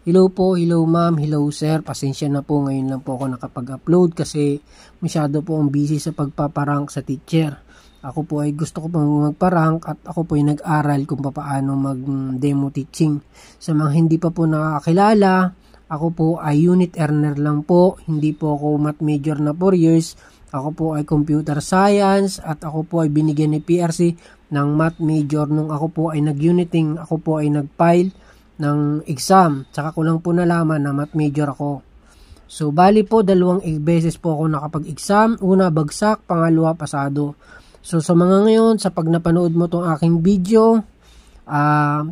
Hello po, hello ma'am, hello sir. Pasensya na po, ngayon lang po ako nakapag-upload kasi masyado po ang busy sa pagpaparank sa teacher. Ako po ay gusto ko pong magparank at ako po ay nag-aral kung paano mag-demo teaching. Sa mga hindi pa po nakakilala, ako po ay unit earner lang po. Hindi po ako math major na 4 years. Ako po ay computer science at ako po ay binigyan ni PRC ng math major nung ako po ay nag-uniting, ako po ay nag-file ng exam. Tsaka ko lang po nalaman na math major ako. So, bali po, 2 beses po ako nakapag-exam. Una, bagsak. Pangalawa, pasado. So, sa mga ngayon, sa pag napanood mo tong aking video,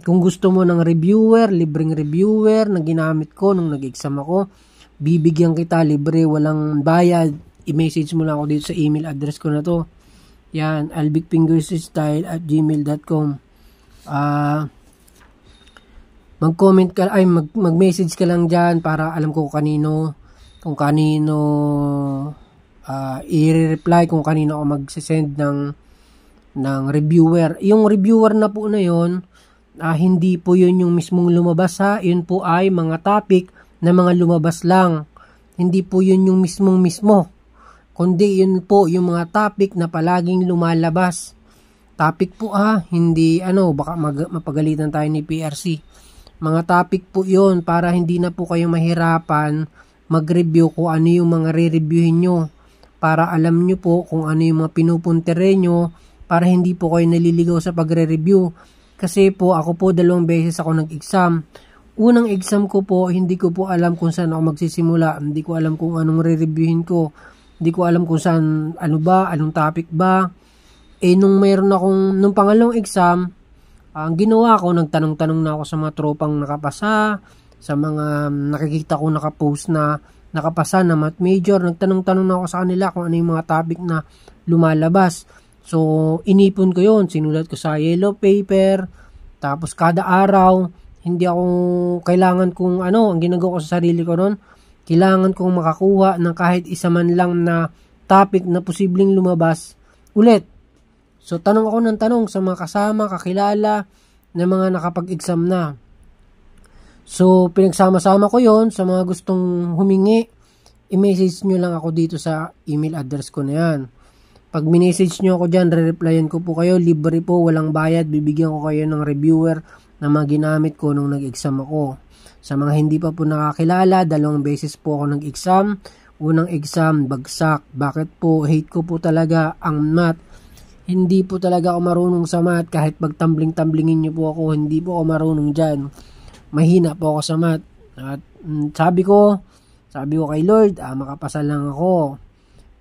kung gusto mo ng reviewer, libreng reviewer na ginamit ko nung nag-exam ako, bibigyan kita libre, walang bayad. I-message mo lang ako dito sa email address ko na to. Yan, albicfingersstyle@gmail.com. Mag-comment ka, ay mag-message ka lang diyan para alam ko kung kanino i-reply, kung kanino ako mag-send ng reviewer. Yung reviewer na po na yon, hindi po yun yung mismong lumabas ha. Yun po ay mga topic na mga lumabas lang. Hindi po yun yung mismo. Kundi yun po yung mga topic na palaging lumalabas. Topic po hindi baka mapagalitan tayo ni PRC. Mga topic po yun para hindi na po kayo mahirapan mag-review kung ano yung mga re-reviewin nyo. Para alam nyo po kung ano yung mga pinupuntere nyo para hindi po kayo naliligaw sa pagre-review. Kasi po ako po 2 beses ako nag-exam. Unang exam ko po, hindi ko po alam kung saan ako magsisimula. Hindi ko alam kung anong re-reviewin ko. Hindi ko alam kung saan, anong topic ba. Nung pangalawang exam, ang ginawa ko, nagtanong-tanong na ako sa mga tropang nakapasa, sa mga nakikita ko nakapost na nakapasa na math major. Nagtanong-tanong na ako sa kanila kung ano yung mga topic na lumalabas. So, inipon ko yun. Sinulat ko sa yellow paper. Tapos, kada araw, hindi ako kailangan kung ang ginagawa ko sa sarili ko noon, kailangan kong makakuha ng kahit isa man lang na topic na posibleng lumabas ulit. So, tanong ako ng tanong sa mga kasama, kakilala, na mga nakapag-exam na. So, pinagsama-sama ko yon. Sa mga gustong humingi, i-message nyo lang ako dito sa email address ko na yan. Pag minessage nyo ako dyan, re-replyan ko po kayo. Libre po, walang bayad. Bibigyan ko kayo ng reviewer na mga ginamit ko nung nag-exam ako. Sa mga hindi pa po nakakilala, 2 beses po ako nag-exam. Unang exam, bagsak. Bakit po? Hate ko po talaga ang math. Hindi po talaga ako marunong sa math. Kahit magtambling-tamblingin nyo po ako, hindi po ako marunong dyan. Mahina po ako sa math. At sabi ko kay Lord, makapasa lang ako.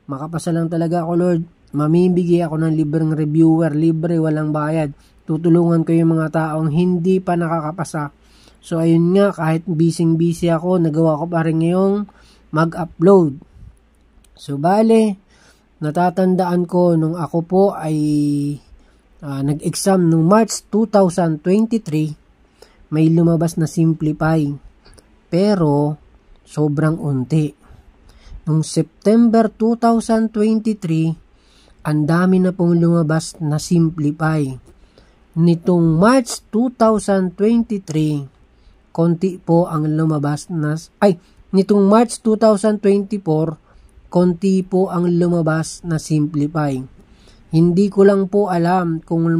Makapasa lang talaga ako, Lord. Mamimigay ako ng libreng reviewer. Libre, walang bayad. Tutulungan ko yung mga taong hindi pa nakakapasa. So, ayun nga, kahit busy ako, nagawa ko pa rin ngayong mag-upload. So, bale, natatandaan ko nung ako po ay nag-exam nung March 2023, may lumabas na Simplify. Pero, sobrang unti. Nung September 2023, ang dami na pong lumabas na Simplify. Nitong March 2023, konti po ang lumabas nitong March 2024, konti po ang lumabas na Simplify. Hindi ko lang po alam kung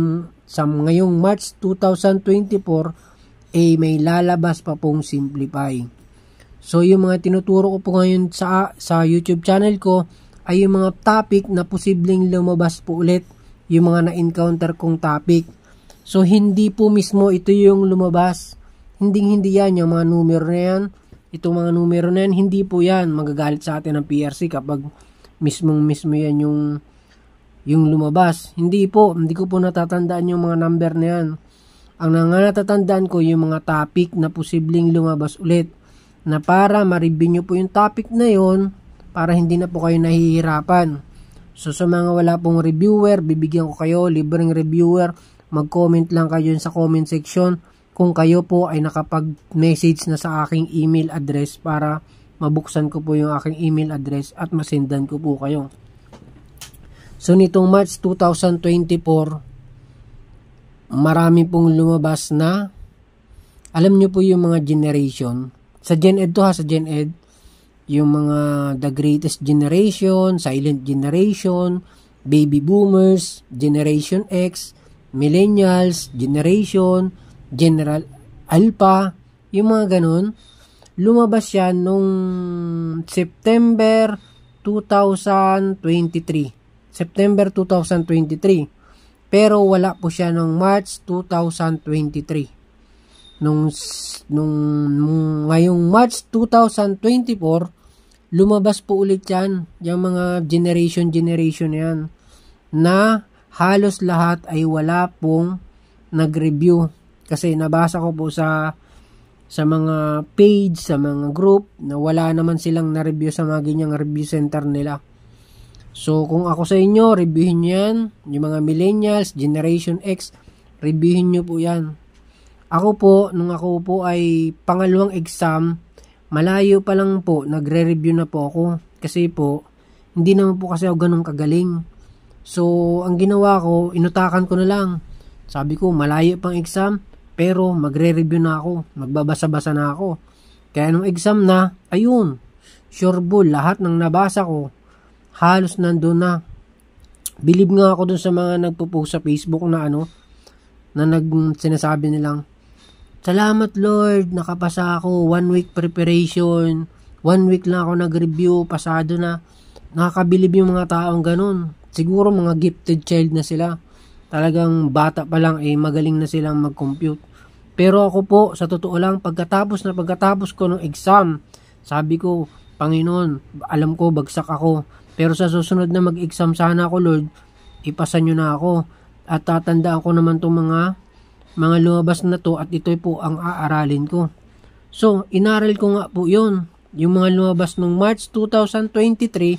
sa ngayong March 2024 may lalabas pa pong Simplify. So, yung mga tinuturo ko po ngayon sa YouTube channel ko ay yung mga topic na posibleng lumabas po ulit, yung mga na-encounter kong topic. So, hindi po mismo ito yung lumabas. Hindi yan, yung mga numero na yan. Itong mga numero na yan, hindi po yan. Magagalit sa atin ng PRC kapag mismo yan yung lumabas. Hindi ko po natatandaan yung mga number na yan. Ang natatandaan ko yung mga topic na posibleng lumabas ulit. Na para ma-review nyo po yung topic na yon para hindi na po kayo nahihirapan. So, sa mga wala pong reviewer, bibigyan ko kayo, libreng reviewer. Mag-comment lang kayo sa comment section kung kayo po ay nakapag-message na sa aking email address para mabuksan ko po yung aking email address at masendan ko po kayo. So, nitong March 2024, marami pong lumabas na, alam nyo po yung mga generation, Sa Gen Ed to ha, sa Gen Ed. Yung mga The Greatest Generation, Silent Generation, Baby Boomers, Generation X, Millennials, Generation, General Alpha, yung mga ganun. Lumabas yan nung September 2023. September 2023. Pero wala po siya nung March 2023. Nung ngayong March 2024, lumabas po ulit yan, yung mga generation yan, na halos lahat ay wala pong nag-review. Kasi nabasa ko po sa mga page, sa mga group, na wala naman silang na-review sa mga ganyang review center nila. So, kung ako sa inyo, reviewin nyo yan. Yung mga millennials, Generation X, reviewin nyo po yan. Ako po, nung ako po ay pangalawang exam, malayo pa lang po, nagre-review na po ako. Kasi po, hindi naman po kasi ako ganun kagaling. So, ang ginawa ko, inutakan ko na lang. Sabi ko, malayo pang exam, pero magre-review na ako. Magbabasa-basa na ako. Kaya nung exam na, ayun, sure ball, lahat ng nabasa ko, halos nandun na. Believe nga ako dun sa mga nagpo-post sa Facebook na sinasabi nilang, salamat Lord, nakapasa ako, 1 week preparation, 1 week lang ako nag-review, pasado na. Nakakabilib yung mga taong ganun. Siguro mga gifted child na sila. Talagang bata pa lang magaling na silang mag-compute. Pero ako po, sa totoo lang, pagkatapos ko ng exam, sabi ko, Panginoon, alam ko bagsak ako. Pero sa susunod na mag-exam sana ako, Lord, ipasa nyo na ako. At tatandaan ko naman itong mga lumabas na to at ito po ang aaralin ko. So, inaral ko nga po yun. Yung mga lumabas nung March 2023,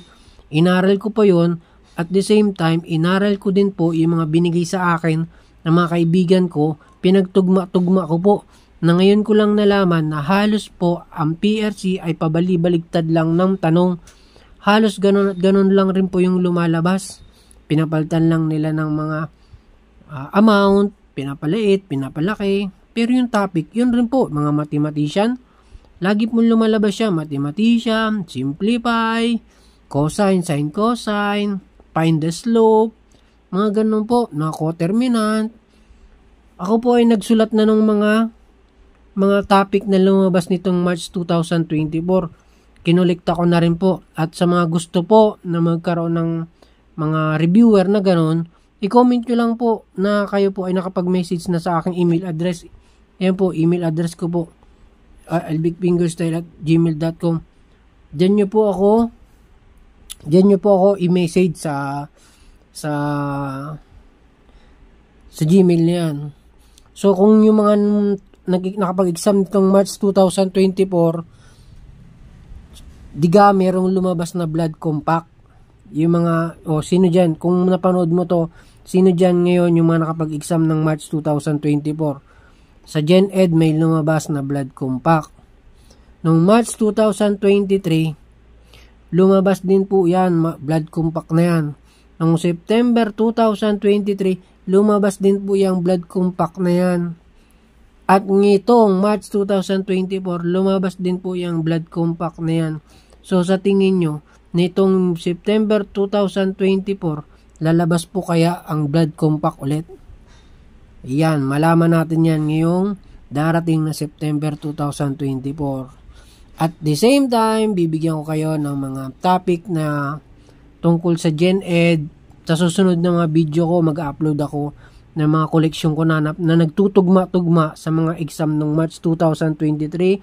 inaral ko po yun. At the same time, inaral ko din po yung mga binigay sa akin ng mga kaibigan ko. Pinagtugma-tugma ko po. Na ngayon ko lang nalaman na halos po ang PRC ay pabali-baligtad lang ng tanong. Halos ganun at ganun lang rin po yung lumalabas. Pinapalitan lang nila ng mga amount, pinapaliit, pinapalaki. Pero yung topic, yun rin po, mga mathematician. Lagi po lumalabas siya, mathematician, simplify, cosine, sine, cosine, find the slope, mga ganun po, na coterminant. Ako po ay nagsulat na ng mga topic na lumabas nitong March 2024. Kinolekta ko na rin po. At sa mga gusto po na magkaroon ng mga reviewer na ganun, i-comment nyo lang po na kayo po ay nakapag-message na sa aking email address. Ayan po, email address ko po, albigfingerstyle@gmail.com. Diyan nyo po ako i-message sa Gmail niyan. So, kung yung mga nakapag-exam nitong March 2024, diga merong lumabas na blood compact. Yung mga, sino dyan? Kung napanood mo to, sino dyan ngayon yung mga nakapag-exam ng March 2024? Sa Gen Ed may lumabas na blood compact. Noong March 2023, lumabas din po yan, blood compact na yan. Noong September 2023, lumabas din po yung blood compact na yan. At ngitong March 2024, lumabas din po yung blood compact na yan. So sa tingin nyo, nitong September 2024, lalabas po kaya ang blood compact ulit? Yan, malaman natin yan ngayong darating na September 2024. At the same time, bibigyan ko kayo ng mga topic na tungkol sa Gen Ed. Sa susunod na mga video ko, mag-upload ako ng mga koleksyon ko na nagtutugma-tugma sa mga exam ng March 2023,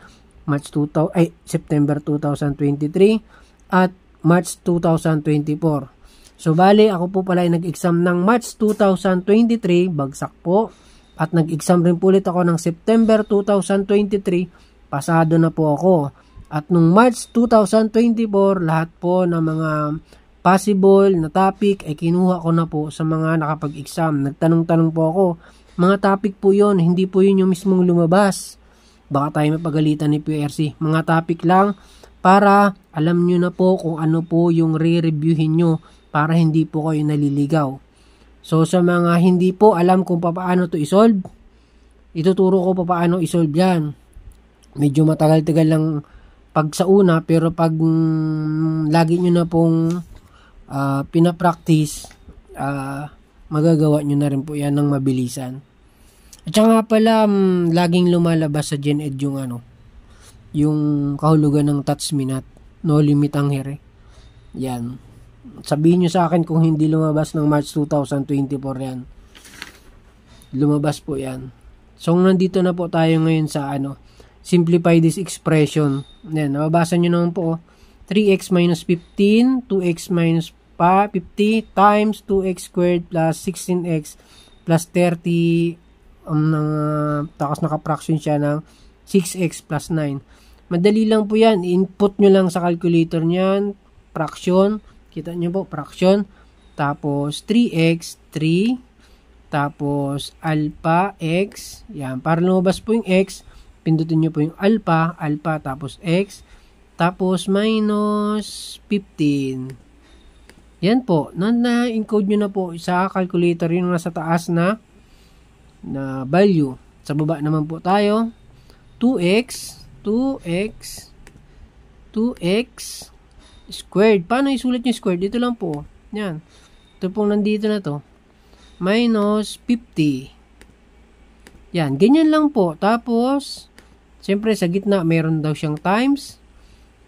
September 2023, at March 2024. So, bali, ako po pala ay nag-exam ng March 2023, bagsak po. At nag-exam rin po ulit ako ng September 2023, pasado na po ako. At nung March 2024, lahat po ng mga possible na topic ay kinuha ko na po sa mga nakapag-exam. Nagtanong-tanong po ako. Mga topic po yon, hindi po yun yung mismong lumabas. Baka tayo mapagalitan ni PRC. Mga topic lang para alam nyo na po kung ano po yung re-reviewin nyo para hindi po kayo naliligaw. So sa mga hindi po alam kung paano to isolve, ituturo ko paano isolve yan. medyo matagal-tagal lang pag sa una, pero pag lagi nyo na pong pinapractice, magagawa nyo na rin po yan ng mabilisan. At saka nga pala, laging lumalabas sa GenEd yung kahulugan ng touch minute, no limit ang here. Yan. Sabihin nyo sa akin kung hindi lumabas ng March 2024 yan. Lumabas po yan. So, nandito na po tayo ngayon sa simplify this expression. Yan, nababasa nyo naman po. 3x minus 15, 2x minus 50 times 2x squared plus 16x plus 30. Tapos naka-fraction siya ng 6x plus 9. Madali lang po yan. Input nyo lang sa calculator niyan. Fraction. Kita nyo po, fraction. Tapos 3x, 3. Tapos alpha x. Yan. Para lumabas po yung x, pindutin nyo po yung alpha, tapos x, tapos minus 15. Yan po. Na-encode nyo na po sa calculator yung nasa taas na value. Sa baba naman po tayo. 2x squared. Paano isulat yung squared? Dito lang po. Yan. Ito pong nandito na to. Minus 50. Yan. Ganyan lang po. Tapos, siyempre sa gitna, meron daw siyang times.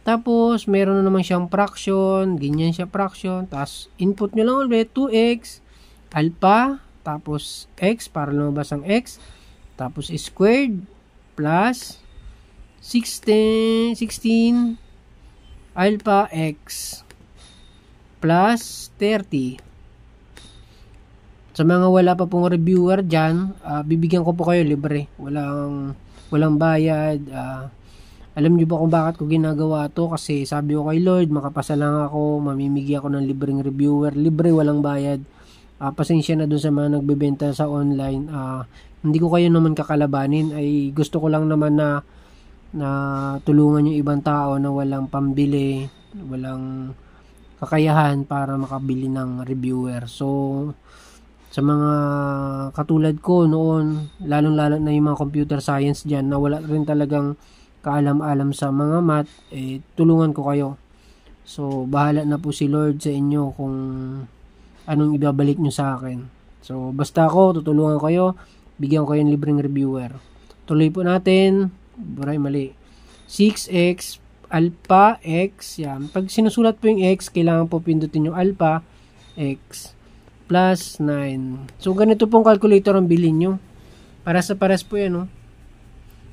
Tapos, meron na naman siyang fraction. Ganyan siya fraction. Tapos, input nyo lang ulit. 2x, alpha, tapos x, para lumabas ang x. Tapos, squared, plus 16 alpha x plus 30. Sa mga wala pa pong reviewer dyan, bibigyan ko po kayo libre. Walang bayad. Alam nyo ba kung bakit ko ginagawa to? Kasi sabi ko kay Lord, makapasa lang ako, mamimigay ako ng libreng reviewer. Libre, walang bayad. Pasensya na dun sa mga nagbebenta sa online. Hindi ko kayo naman kakalabanin. Ay gusto ko lang naman na tulungan yung ibang tao na walang pambili, walang kakayahan para makabili ng reviewer. So, sa mga katulad ko noon, lalong-lalo na yung mga computer science dyan, na wala rin talagang kaalam-alam sa mga math, tulungan ko kayo. So, bahala na po si Lord sa inyo kung anong ibabalik nyo sa akin. So, basta ako, tutulungan kayo, bigyan ko yung libreng reviewer. Tuloy po natin. Mali. 6x alpha x. Yan. Pag sinusulat po yung x, kailangan po pindutin yung alpha x plus 9. So, ganito pong calculator ang bilhin nyo. Para sa pares po yan,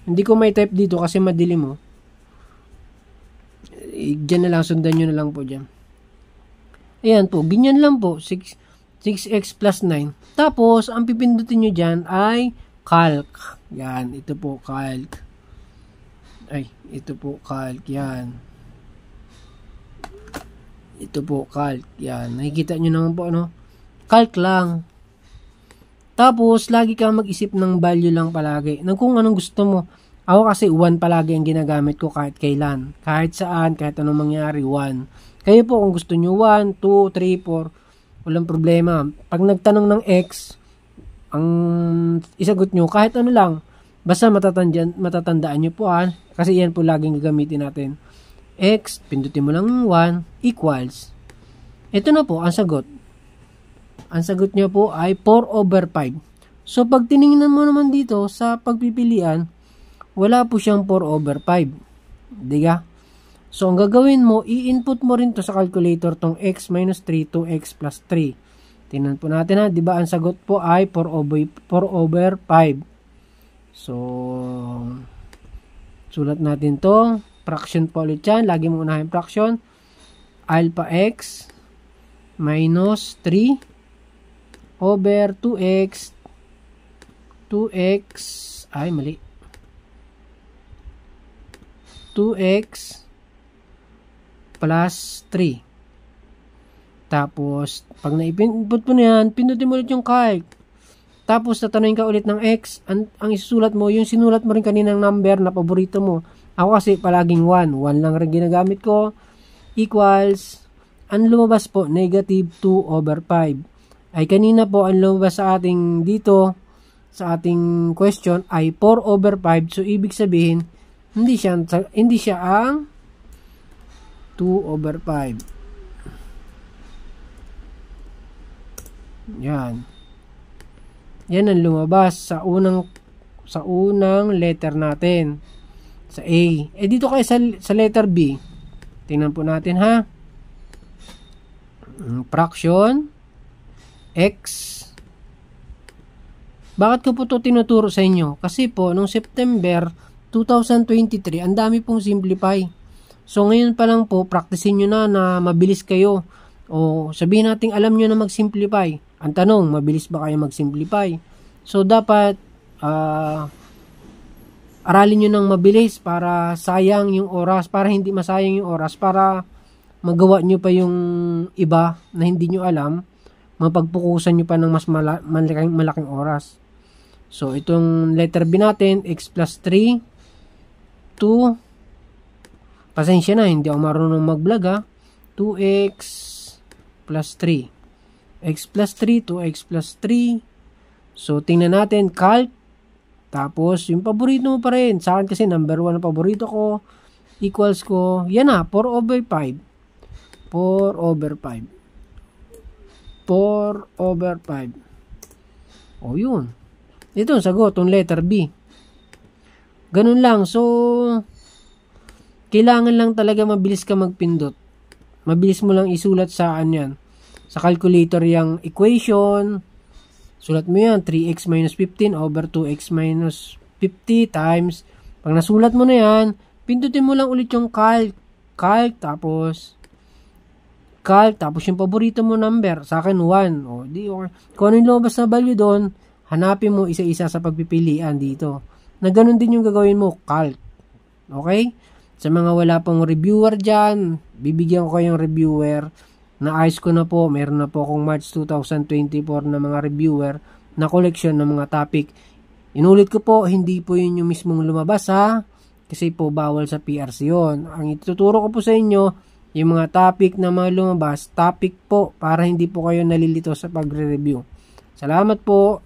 Hindi ko may type dito kasi madilim, Diyan na lang, sundan nyo na lang po dyan. Ayan po, ganyan lang po. 6x plus 9. Tapos, ang pipindutin nyo dyan ay calc. Yan, ito po, calc. Ito po, calc. Yan. Ito po, calc. Yan. Nakikita nyo naman po, Calc lang. Tapos, lagi kang mag-isip ng value lang palagi. Nang kung anong gusto mo. Ako kasi 1 palagi ang ginagamit ko kahit kailan. Kahit saan, kahit anong mangyari, 1. Kayo po, kung gusto nyo 1, 2, 3, 4, walang problema. Pag nagtanong ng x, ang isagot nyo, kahit ano lang, basta matatandaan nyo po, kasi yan po laging gagamitin natin. X, pindutin mo lang 1, equals. Ito na po, ang sagot. Ang sagot nyo po ay 4/5. So, pag tinignan mo naman dito sa pagpipilian, wala po siyang 4/5. Diga? So, ang gagawin mo, i-input mo rin to sa calculator tong x minus 3 to x plus 3. Tingnan po natin diba? Ang sagot po ay 4/5. So, sulat natin to. Fraction po ulit yan. Lagi mo unahin fraction. Alpha x minus 3 over 2x 2x plus 3. Tapos, pag na-input mo na yan, pindutin mo ulit yung calc. Tapos, tatanungin ka ulit ng x. Ang isusulat mo, yung sinulat mo rin kaninang number na paborito mo. Ako kasi palaging 1. 1 lang rin ginagamit ko. Equals, ang lumabas po, negative 2/5. Ay kanina po, ang lumabas sa ating dito, sa ating question, ay 4/5. So, ibig sabihin, Hindi siya ang 2/5. Yan. Yan ang lumabas sa unang letter natin. Sa A. Dito kayo sa letter B. Tingnan po natin ha. Fraction X. Bakit ko po ito tinuturo sa inyo? Kasi po, nung September 2023, ang dami pong simplify. So, ngayon pa lang po, practicein nyo na mabilis kayo. O sabihin natin, alam nyo na mag-simplify. Ang tanong, mabilis ba kayo mag-simplify? So, dapat aralin nyo ng mabilis para sayang yung oras, para hindi masayang yung oras, para magawa nyo pa yung iba na hindi nyo alam, mapagpukusan nyo pa ng mas malaking oras. So, itong letter B natin, x plus 3, 2, pasensya na, hindi ako marunong mag-vlog ha, 2x plus 3. X plus 3, 2x plus 3. So, tingnan natin, calc. Tapos, yung paborito mo pa rin. Sa akin kasi, number 1 na paborito ko, equals ko, yan na, 4/5. 4/5. 4/5. O, yun. Ito ang sagot, yung letter B. Ganun lang. So, kailangan lang talaga mabilis ka magpindot. Mabilis mo lang isulat sa yan. Sa calculator yung equation. Sulat mo yan, 3x minus 15 over 2x minus 50 times. Pag nasulat mo na yan, pindutin mo lang ulit yung calc. Tapos yung paborito mo number. Sa akin, 1. O, okay. Kung ano yung lumabas na value doon, hanapin mo isa-isa sa pagpipilian dito. Na ganun din yung gagawin mo, calc. Okay? Sa mga wala pong reviewer dyan, bibigyan ko kayong reviewer. Na-ayos ko na po, meron na po akong March 2024 na mga reviewer na collection ng mga topic. Inulit ko po, hindi po yun yung mismong lumabas ha. Kasi po bawal sa PRC yun. Ang ituturo ko po sa inyo, yung mga topic na mga lumabas, topic po para hindi po kayo nalilito sa pagre-review. Salamat po.